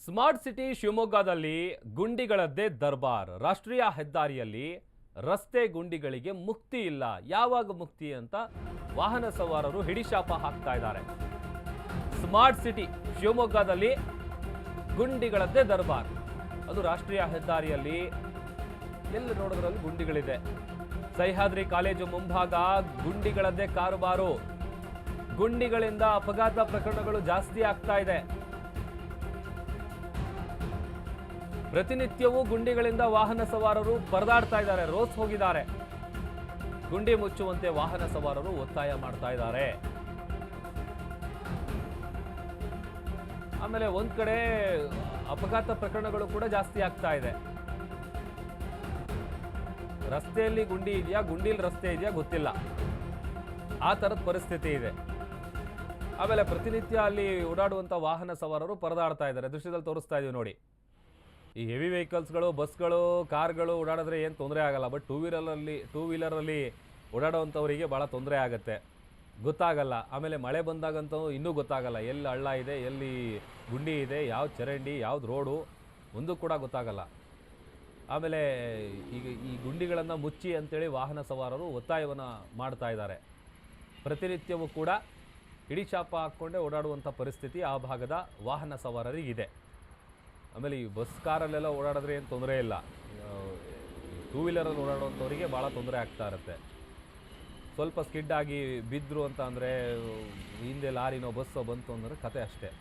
Smart city ಶಿವಮೊಗ್ಗದಲ್ಲಿ ಗುಂಡಿಗಳದ್ದೇ ದರ್ಬಾರ್. ರಾಷ್ಟ್ರೀಯ ಹೆದ್ದಾರಿಯಲ್ಲಿ ರಸ್ತೆ ಗುಂಡಿಗಳಿಗೆ ಮುಕ್ತಿ ಇಲ್ಲ. ಯಾವಾಗ ಮುಕ್ತಿ ಅಂತ ವಾಹನ ಸವಾರರು ಹಿಡಿಶಾಪ ಹಾಕ್ತಾ ಇದ್ದಾರೆ. ಸ್ಮಾರ್ಟ್ ಸಿಟಿ ಶಿವಮೊಗ್ಗದಲ್ಲಿ ಗುಂಡಿಗಳದ್ದೇ ದರ್ಬಾರ್. ಅದು ರಾಷ್ಟ್ರೀಯ ಹೆದ್ದಾರಿಯಲ್ಲಿ ಎಲ್ಲಿ ನೋಡಿದ್ರಲ್ಲಿ ಗುಂಡಿಗಳಿದೆ. ಸಹ್ಯಾದ್ರಿ ಕಾಲೇಜು ಮುಂಭಾಗ ಗುಂಡಿಗಳದ್ದೇ ಕಾರುಬಾರು. ಗುಂಡಿಗಳಿಂದ ಅಪಘಾತ ಪ್ರಕರಣಗಳು ಜಾಸ್ತಿ ಆಗ್ತಾ ಇದೆ. ಪ್ರತಿನಿತ್ಯವೂ ಗುಂಡಿಗಳಿಂದ ವಾಹನ ಸವಾರರು ಪರದಾಡ್ತಾ ಇದ್ದಾರೆ, ರೋಸ್ ಹೋಗಿದ್ದಾರೆ. ಗುಂಡಿ ಮುಚ್ಚುವಂತೆ ವಾಹನ ಸವಾರರು ಒತ್ತಾಯ ಮಾಡ್ತಾ ಇದ್ದಾರೆ. ಆಮೇಲೆ ಒಂದ್ ಕಡೆ ಅಪಘಾತ ಪ್ರಕರಣಗಳು ಕೂಡ ಜಾಸ್ತಿ ಆಗ್ತಾ ಇದೆ. ರಸ್ತೆಯಲ್ಲಿ ಗುಂಡಿ ಇದೆಯಾ, ಗುಂಡಿಲಿ ರಸ್ತೆ ಇದೆಯಾ ಗೊತ್ತಿಲ್ಲ, ಆ ತರದ ಪರಿಸ್ಥಿತಿ ಇದೆ. ಆಮೇಲೆ ಪ್ರತಿನಿತ್ಯ ಅಲ್ಲಿ ಓಡಾಡುವಂತ ವಾಹನ ಸವಾರರು ಪರದಾಡ್ತಾ ಇದ್ದಾರೆ. ದೃಶ್ಯದಲ್ಲಿ ತೋರಿಸ್ತಾ ಇದೀವಿ ನೋಡಿ. ಈ ಹೆವಿ ವೆಹಿಕಲ್ಸ್ಗಳು, ಬಸ್ಗಳು, ಕಾರ್ಗಳು ಓಡಾಡಿದ್ರೆ ಏನು ತೊಂದರೆ ಆಗಲ್ಲ. ಬಟ್ ಟೂ ವೀಲರಲ್ಲಿ ಓಡಾಡುವಂಥವರಿಗೆ ಭಾಳ ತೊಂದರೆ ಆಗುತ್ತೆ, ಗೊತ್ತಾಗಲ್ಲ. ಆಮೇಲೆ ಮಳೆ ಬಂದಾಗಂತೂ ಇನ್ನೂ ಗೊತ್ತಾಗಲ್ಲ, ಎಲ್ಲಿ ಹಳ್ಳ ಇದೆ, ಎಲ್ಲಿ ಗುಂಡಿ ಇದೆ, ಯಾವ್ದು ಚರಂಡಿ, ಯಾವ್ದು ರೋಡು, ಒಂದೂ ಕೂಡ ಗೊತ್ತಾಗಲ್ಲ. ಆಮೇಲೆ ಈಗ ಈ ಗುಂಡಿಗಳನ್ನು ಮುಚ್ಚಿ ಅಂತೇಳಿ ವಾಹನ ಸವಾರರು ಒತ್ತಾಯವನ್ನು ಮಾಡ್ತಾ ಇದ್ದಾರೆ. ಪ್ರತಿನಿತ್ಯವೂ ಕೂಡ ಹಿಡಿಶಾಪ ಹಾಕ್ಕೊಂಡೇ ಓಡಾಡುವಂಥ ಪರಿಸ್ಥಿತಿ ಆ ಭಾಗದ ವಾಹನ ಸವಾರರಿಗಿದೆ. ಆಮೇಲೆ ಈ ಬಸ್ ಕಾರಲ್ಲೆಲ್ಲ ಓಡಾಡಿದ್ರೆ ಏನು ತೊಂದರೆ ಇಲ್ಲ. ಟೂ ವೀಲರಲ್ಲಿ ಓಡಾಡುವಂಥವರಿಗೆ ಭಾಳ ತೊಂದರೆ ಆಗ್ತಾ ಇರುತ್ತೆ. ಸ್ವಲ್ಪ ಸ್ಕಿಡ್ ಆಗಿ ಬಿದ್ದರು ಅಂತ ಅಂದರೆ, ಹಿಂದೆ ಲಾರಿನೋ ಬಸ್ಸೋ ಬಂತು ಅಂದರೆ ಕತೆ ಅಷ್ಟೇ.